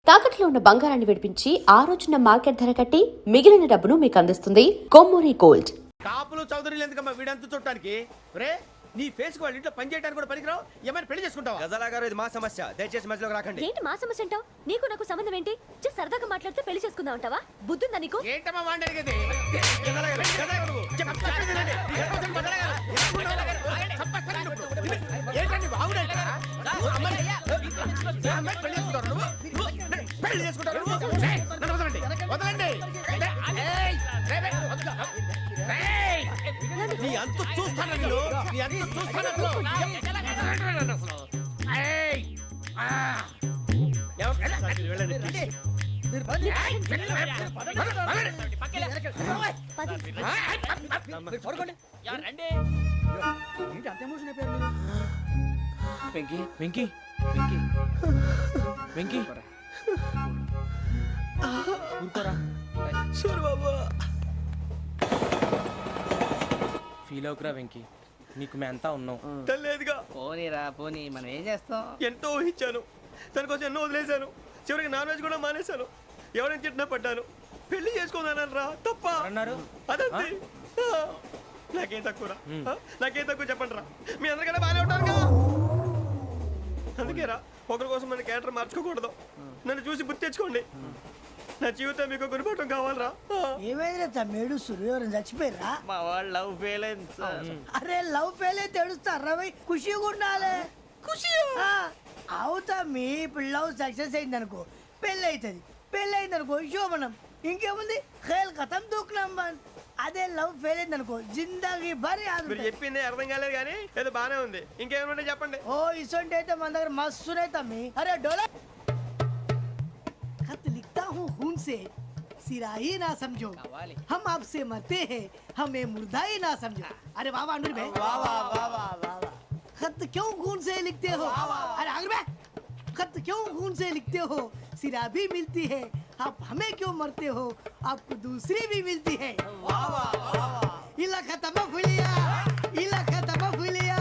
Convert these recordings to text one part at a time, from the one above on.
తాకట్లో ఉన్న బంగారాన్ని విడిపించి ఆ రోజున మార్కెట్ ధర కట్టి మిగిలిన డబ్బును మీకు అందిస్తుంది కొమ్మూరి గోల్డ్. కాపులు చౌదరులు ఎందుకమ్మా వీడంతా చూడటానికి? రే నీ ఫేస్ కు వాళ్ళ ఇంట్లో పని చేయడానికి కూడా పనికిరావు. ఏమైనా పెళ్లి చేసుకుంటావా? గజాలా గారు, ఇది మా సమస్య, దయచేసి మధ్యలోకి రాకండి. ఏంటి మా సమస్య అంటావు? నీకు నాకు సంబంధం ఏంటి? జస్ట్ సరదాగా మాట్లాడితే పెళ్లి చేసుకుందాం అంటావా? బుద్ధుందా నీకు? ఏంటమ్మా వాడేది? పెళ్లి చేసుకుంటారు వదలండి. నీ అంత చూస్తాను నీ అంత చూస్తాను. వెంకీ వెంకీ వెంకీ వెంకీ ఊరుకోరా. ఫీల్ అవుకురా వెంకీ, నీకు మేమంతా ఉన్నాం. తెలియదుగా. పోనీరా పోనీ, మనం ఏం చేస్తాం? ఎంతో ఊహించాను, తన కోసం ఎన్నో వదిలేశాను, చివరికి నాన్ వెజ్ కూడా మానేశాను. ఎవరైనా తిట్టినా పడ్డాను. పెళ్లి చేసుకోదానని రా తప్ప అన్నారు. అదంతే. నాకేం తక్కువ నాకేం తక్కువ చెప్పండి రా. మీ అందరికన్నా బాగానే ఉంటారుగా. అందుకే రా, ఒకరి కోసం మన క్యారెక్టర్ మార్చుకోకూడదు. నన్ను చూసి గుర్తు తెచ్చుకోండి. నా జీవితం మీకు గురిపటం కావాలరా. ఏమైందిరా తమ్మేడు సూర్యవరం చచ్చిపోయిరా? మా వాళ్ళు లవ్ ఫెయిల్ అయింది సార్. అరే లవ్ ఫెయిల్ అయితే ఏడుస్తారా? ఖుషిగా ఉండాలి. ఖుషి అవుతా. మీ ఇప్పుడు లవ్ సక్సెస్ అయింది అనుకో, పెళ్ళి అవుతుంది. పెళ్ళి అయింది అనుకో శోభనం. ఇంకేముంది, ఖేల్ కథం దూకునాం బాన్. అదే లవ్ ఫెయిల్ అయింది అనుకో జిందాగీ భారీ. మీరు చెప్పింది అర్థం కాలేదు కానీ ఏదో బానే ఉంది. ఇంకేమైనా చెప్పండి. ఓ ఇసొంటి అయితే మన దగ్గర మస్తునే తమ్మి. అరే డోలా खत लिखता हूँ खून से, सिरा ही ना समझो, हम आपसे मरते हैं, हमें मुर्दा ही ना समझो. अरे वाह वाह अनुर भाई, वाह वाह वाह वाह वाह. खत क्यों खून से लिखते हो? अरे अनुर भाई, खत क्यों खून से लिखते हो? सिरा भी मिलती है, आप हमें क्यों मरते हो? आपको दूसरी भी मिलती है. वाह वाह वाह. इला खत्म फुलिया, इला खत्म फुलिया,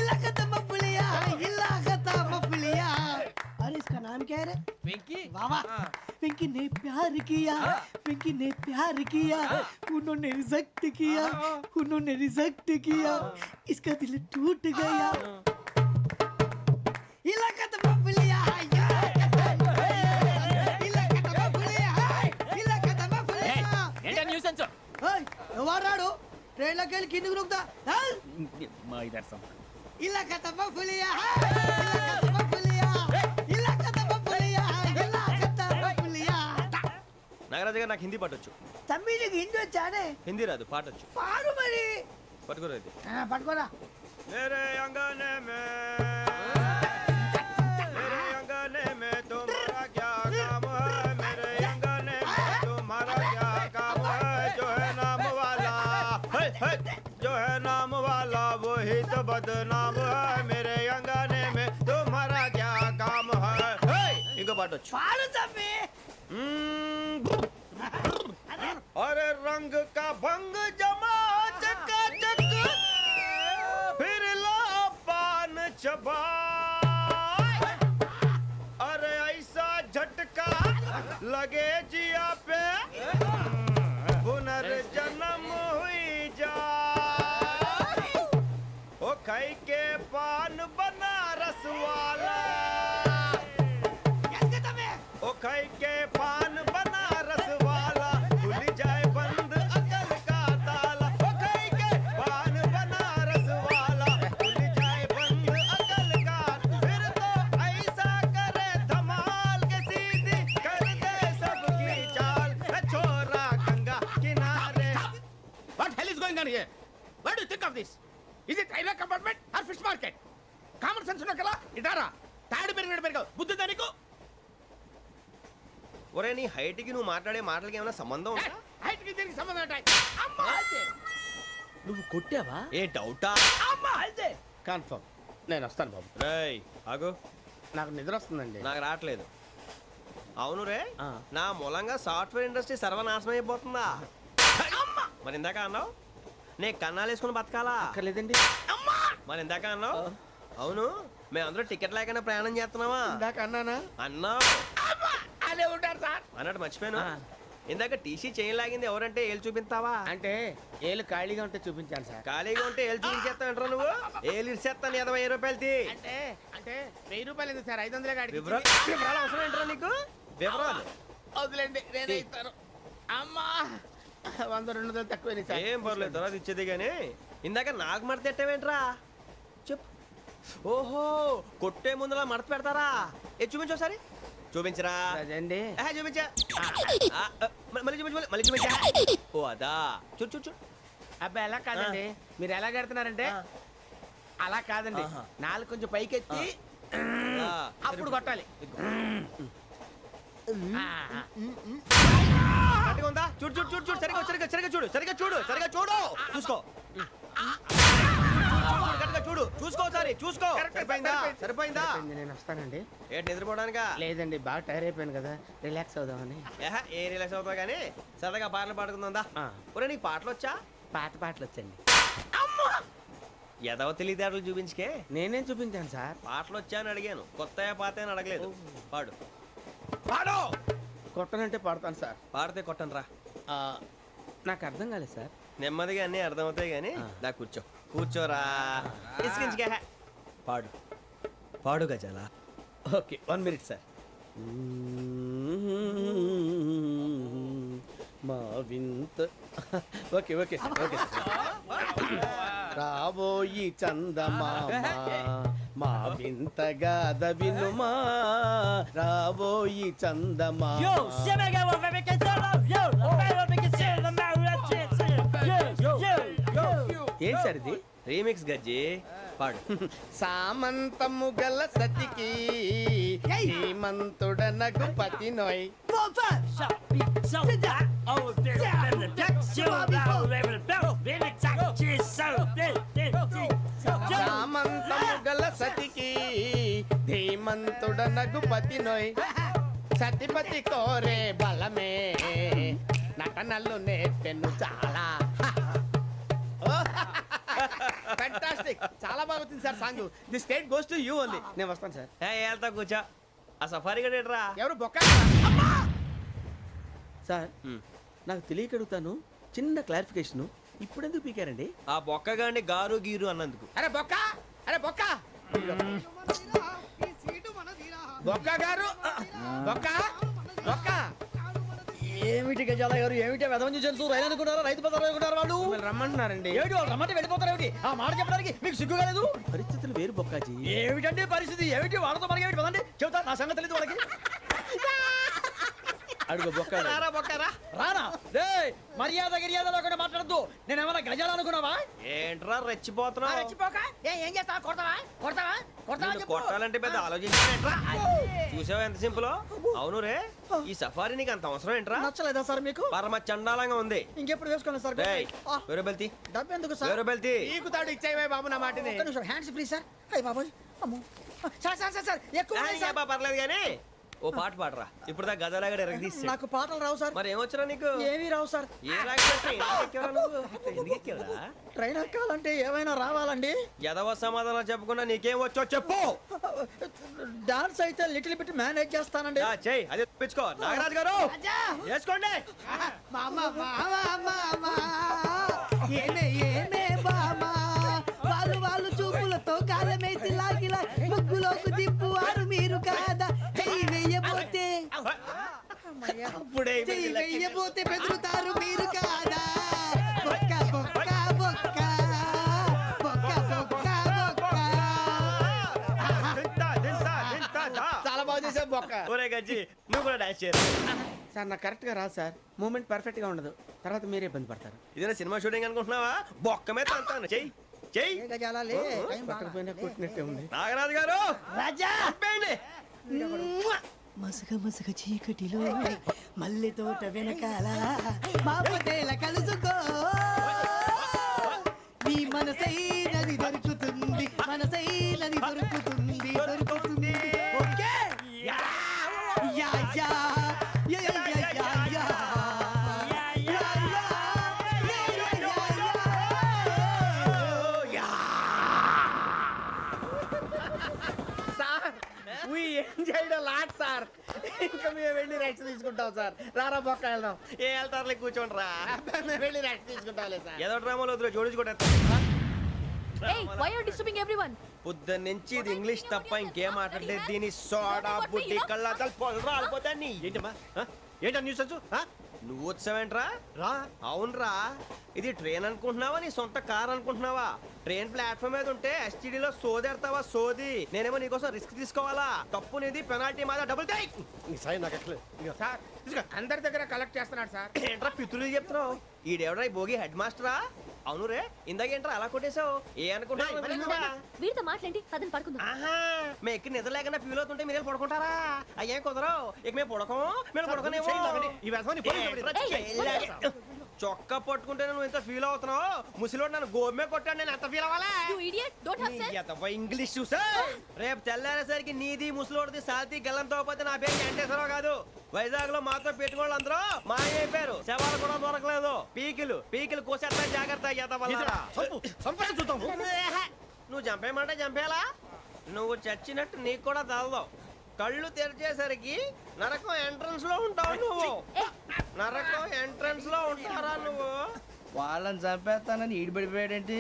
इला खत्म फुलिया, इला खत्म फुलिया. अरे इसका नाम क्या है रे? వెంకీ. वाह वाह. पिंकी ने प्यार किया, पिंकी ने प्यार किया, उन्होंने रिजेक्ट किया, उन्होंने रिजेक्ट किया, इसका दिल टूट गया. इलाका तो बबलिया है, इलाका तो बबलिया है, इलाका तो बबलिया. ఏంటా న్యూసెన్స్? ओए ఎవరాడు ట్రైన్ లోకి వెళ్ళి కిందకి రుకుతా? మా ఇదర్సం. इलाका तो बबलिया है, इलाका तो बबलिया, इलाका तो बबलिया, इलाका तो बबलिया. నాగరాజు గారు, నాకు హిందీ పాటొచ్చు. తమ్మి నీకు హిందీ వచ్చానే? హిందీ రాదు, పాటొచ్చు. పాడు మరి. పట్టుకోరు ఇది. పట్టుకోరా. मेरे अंगने में, मेरे अंगने में तुम्हारा क्या काम है? मेरे अंगने में तुम्हारा क्या काम है? जो है नाम वाला, जो है नाम वाला वही तो बदनाम है. मेरे अंगने में तुम्हारा क्या काम है? इनको पाटोచ్చు. పాడు తమ్మి. अरे रंग का भंग जमा चकाचक, फिर ला पान चबा. अरे ऐसा झटका लगे जिया पे, पुनर्जन्म हुई जा. ओ खाई के पान बनारस वाला, ओ खाई के पान बनारस वाला, खुल जाए बंद अकल का ताला. ओ खाई के पान बनारस वाला, खुल जाए बंद अकल का. फिर तो ऐसा करे धमाल के सीधी कर दे सबकी चाल. छोरा गंगा किनारे. What hell is going on here? What do you think of this? Is it railway compartment or fish market? Common sense ఉన్న కదా ఇటారా. తాడు పెరిగాడు బుద్ధి దానికి. ఒరే, నీ హైట్ కి నువ్వు మాట్లాడే మాటలకి ఏమైనా సంబంధం ఉందా? హైట్ కి దీనికి సంబంధం ఉంటాయి. అమ్మా నువ్వు కొట్టావా? ఏ డౌటా? అమ్మా అయితే కన్ఫర్మ్. నేను వస్తాను బాబు. రేయ్ ఆగు, నాకు నిద్ర వస్తుందండి. నాకు రావట్లేదు. అవును రే, నా మూలంగా సాఫ్ట్వేర్ ఇండస్ట్రీ సర్వనాశనం అయిపోతుందా? మరి ఇందాక అన్నావు నే కన్నాలు వేసుకుని బతకాలా? అక్కర్లేదండి. మరి ఇందాక అన్నావు అవును మేమందరూ టికెట్ లేకుండా ప్రయాణం చేస్తున్నావా? ఇందాక అన్నానా? అన్నావు. అన్నట్టు మర్చిపోయాను ఆ. ఇందాక టీసీ చేయి లాగింది ఎవరంటే ఏళ్ళు చూపిస్తావా అంటే ఏళ్ళు ఖాళీగా ఉంటే చూపించాను సార్. ఖాళీగా ఉంటే ఏళ్ళు చూపించేస్తానంటారా నువ్వు ఏళ్ళు ఇచ్చేస్తాను 20 రూపాయలు తీ అంటే అంటే 1000 రూపాయలు ఎందుకు సార్? 500 కాడికి వివరాలు అవసరం ఏంటరా నీకు వివరాలు వదిలేండి, నేనే ఇస్తాను. అమ్మా 100 200 తక్కువ సార్. ఏం పర్లేదు తర్వాత ఇచ్చేది కానీ ఇందాక నాకు మడత పెట్టావేంట్రా చెప్పు ఓహో కొట్టే ముందులా మడత పెడతారా ఏ చూపించు ఒకసారి చూపించరా అదండి. చూపించా మళ్ళీ చూపించు మళ్ళీ చూపించా ఓ అదా చూడు చూడు చూడు అబ్బాయి ఎలా కాదండి, మీరు ఎలా కడుతున్నారంటే అలా కాదండి, ఆహా. నాలుగు కొంచెం పైకెత్తి ఆ, అప్పుడు కొట్టాలి. ఆ, ఆ. కరెక్ట్గా ఉందా చూడు చూడు చూడు చూడు సరిగా సరిగా సరిగా చూడు సరిగా చూడు సరిగా చూడు చూసుకో కరెక్ట్గా చూడు చూసుకో సారి చూసుకో సరిపోయిందా సరిపోయిందా సరిపోయింది, నేను వస్తానండి. ఏంటి నిద్రపోవడానికా లేదండి, బాగా టైర్ అయిపోయాను కదా, రిలాక్స్ అవుదామని. ఏ రిలాక్స్ అవుతావు కానీ సరదాగా పాటలు పాడుకుందా ఆ. ఒరే నీకు పాటలు వచ్చా పాత పాటలు వచ్చండి. ఎదవ తెలివితేటలు చూపించుకే నేనేం చూపించాను సార్? పాటలు వచ్చా అని అడిగాను కొత్త పాత అని అడగలేదు పాడు పాడు కొట్టనంటే పాడతాను సార్. పాడితే కొట్టను రా ఆ, నాకు అర్థం కాలేదు సార్. నెమ్మదిగా అన్నీ అర్థమవుతాయి కానీ దా కూర్చో కూర్చోరా ఇసుకించుకే పాడు పాడు గజాల ఓకే 1 మినిట్ సార్. మా వింత okay okay sir okay sir. రాబోయి చందమామ మా వింతగా వినుమా, రాబోయి చందమామ. ఏంటి సార్ ఇది? రీమిక్స్ గజ్జి పాడు సామంతము గల సతికి హేమంతుడనగు పతి నోయ్. సామంతము గల సతికి ధీమంతుడనగు పతి నోయ్. సతిపతి కోరే బలమే నటనలు నేర్పెను చాలా. ఫ్యాంటాస్టిక్, చాలా బాగా వచ్చింది sir song. The state goes to you only. నేను వస్తాను సార్. వెళ్తా కూర్చో ఆ సఫారీ గడేట్రా ఎవరు బొక్క సార్? నాకు తెలియక అడుగుతాను, చిన్న క్లారిఫికేషన్. ఇప్పుడు ఎందుకు పీకారండి? ఆ బొక్కగాండి గారు గీరు అన్నందుకు అరే బొక్క, అరే బొక్క, బొక్క గారు, బొక్క బొక్క. ఏమిటి గజాల గారు, ఏమిటి వెదవని చూసారు రైలు అనుకున్నారా, రైతు బజార్ అనుకున్నారు వాళ్ళు? మిమ్మల్ని రమ్మంటున్నారండి. ఏమిటి వాళ్ళు రమ్మంటే వెళ్ళిపోతారు ఏమిటి? ఆ మాట చెప్పడానికి మీకు సిగ్గు కాలేదు? పరిస్థితులు వేరు బొక్కాజీ. ఏమిటండి పరిస్థితి, ఏమిటి వాళ్ళతో మనకి ఏమిటి పదండి చెబుతా, నా సంగతి తెలియదు వాళ్ళకి. అడుగు బొక్క. రారా బొక్కరా రానా రే, మర్యాద గిర్యాద లేకుండా మాట్లాడద్దు. నేను ఏమన్నా గజాలు అనుకున్నావా? ఏంట్రా రెచ్చిపోతున్నావు రెచ్చిపోక ఏం చేస్తావా? కొడతావా కొడతావా కొడతావా నిన్ను చెప్పు. కొట్టాలంటే పెద్ద ఆలోచించానేంట్రా చూసావా ఎంత సింపుల్. అవును రే ఈ సఫారీ నీకు అంత అవసరం ఏంట్రా నచ్చలేదా సార్ మీకు? పరమ చండాలంగా ఉంది. ఇంకెప్పుడు వేసుకోండి సార్. డేయ్, వేరే బెల్తి డబ్బు ఎందుకు సార్? వేరే బెల్తి నీకు తాడు ఇచ్చాయి బాబు నా మాటని. ఒక్క నిమిషం హ్యాండ్స్ ఫ్రీ సార్. అయ్యి బాబోయ్ అమ్మో. సార్ సార్ సార్ సార్ ఎక్కువ ఉన్నాయి సార్. పర్లేదు కానీ ఓ పాట పాడరా ఇప్పుడు దా గదలాగడ ఎరగదీసి నాకు పాటలు రావు సార్. మరి ఏమొచ్చరా నీకు ఏమీ రావు సార్. ఏ రాకపోతే ఎందుకు ఎక్కేవరా నువ్వు? ఎందుకు ఎక్కేవరా? ట్రైన్ ఎక్కాలంటే ఏమైనా రావాలండి? ఎదవ సమాధానం చెప్పకుండా నీకేం వచ్చో చెప్పు. డాన్స్ అయితే లిటిల్ బిట్ మేనేజ్ చేస్తానండి. చెయ్యి అదే తెప్పించుకో. నాగరాజు గారు వేసుకోండి. మామా మామా మామా ఏమే ఏమే బామా వాళ్ళు వాళ్ళు చూపులతో కాలమేసి లాగిలా ముగ్గులోకి దిప్పువారు మీరు కాదా? చెయ్యి వెయ్యబోతే అప్పుడే చెయ్యి వెయ్యబోతే బెదురుతారు మీరు కాదా? బొక్క బొక్క బొక్క బొక్క బొక్క బొక్క. దింతా, దింతా, దింతా, దా. చాలా బాగా చేసావు బొక్క. ఒరే గజ్జి నువ్వు కూడా డాన్స్ చేయరు. సార్ నాకు కరెక్ట్ గా రాదు సార్, మూమెంట్ పర్ఫెక్ట్ గా ఉండదు, తర్వాత మీరే ఇబ్బంది పడతారు. ఇదేనా సినిమా షూటింగ్ అనుకుంటున్నావా? బొక్క మీద అంటాను. చెయ్యి చెయ్యి. ఏ గజాలా లే, టైం బాగా. పక్కన పోయినా కొట్టినట్టే ఉంది. నాగరాజు గారు రాజా ఆపేయండి. మసక మసక చీకటిలో మల్లె తోట వెనకాల మా పటేల కలుసుకో నీ మనసైనది దొరుకుతుంది, మనసైనది దొరుకుతుంది, దొరుకుతుంది. Okay yeah yeah yeah yeah yeah yeah yeah yeah. Sir we enjoyed a lot sir. ఇంకా మేము వెళ్ళి రెస్ట్ తీసుకుంటాం సార్. రారా పక్క వెళ్దాం. ఏ వెళ్తారులే కూర్చోండి రా. అబ్బా, మేము వెళ్ళి రెస్ట్ తీసుకుంటాంలే సార్. ఏదో డ్రామాలో వద్దు జోడించుకుంటా. Why are disturbing everyone? పొద్దున్న నుంచి ఇది ఇంగ్లీష్ తప్ప ఇంకేం మాట్లాడలేదు. దీని సోడా బుడ్డి కళ్ళ పొలరా అల్పోతా నీ. ఏంటమ్మా ఏంటా న్యూస్ వచ్చు నువ్వు వచ్చావేంట్రా? రా అవునరా, ఇది ట్రైన్ అనుకుంటున్నావా నీ సొంత కార్ అనుకుంటున్నావా? ట్రైన్ ప్లాట్ఫామ్ మీద ఉంటే ఎస్టీడీలో సోదేడతావా సోది? నేనేమో నీకోసం రిస్క్ తీసుకోవాలా? తప్పు నీది, పెనాల్టీ మాదా, డబుల్ టై. ఈ సాయి నాకు ఎక్కలేదు ఇదిగో. సార్ అందరి దగ్గర కలెక్ట్ చేస్తున్నాడు సార్. ఏంట్రా పితులు చెప్తున్నావు? ఈడెవడ్రా ఈ భోగి హెడ్ మాస్టరా? అవును రే, ఇందాకేంట్రా అలా కొట్టేశావు? ఏ అనుకుంటున్నావు? వీరితో మాట్లాడి అతను పడుకుందాం. ఆహా, మేము ఎక్కడ నిద్ర లేకుండా ఫీల్ అవుతుంటే మీరు పడుకుంటారా? అయ్యేం కుదరవు. ఇక మేము పడకం, మేము పడకనేమో. ఈ వ్యసనాన్ని చొక్కా పట్టుకుంటే నువ్వు ఎంత ఫీల్ అవుతున్నావు? ముసలివాడు నన్ను గోమే కొట్టాడు, నేను ఎంత ఫీల్ అవ్వాలా? You idiot, don't have sense. English చూసా? రేపు తెల్లారేసరికి నీది ముసలోడిది సాల్తీ గల్లంతో పోతే నా పేరు వెంకటేశ్వరరావు కాదు. వైజాగ్ లో మాతో పెట్టుకోళ్ళు అందరూ మాయమైపోయారు. శవాలు కూడా దొరకలేదు. పీకిలు కోసేస్తా, జాగ్రత్త. చూద్దాం నువ్వు చంపేయమంటే చంపేలా? నువ్వు చచ్చినట్టు నీకు కూడా తగదు. కళ్ళు తెరిచేసరికి నరకం ఎంట్రన్స్ లో ఉంటావు నువ్వు. నరకం ఎంట్రన్స్ లో ఉంటారా నువ్వు? వాళ్ళని చంపేస్తానని ఈడిపడిపోయాడేంటి?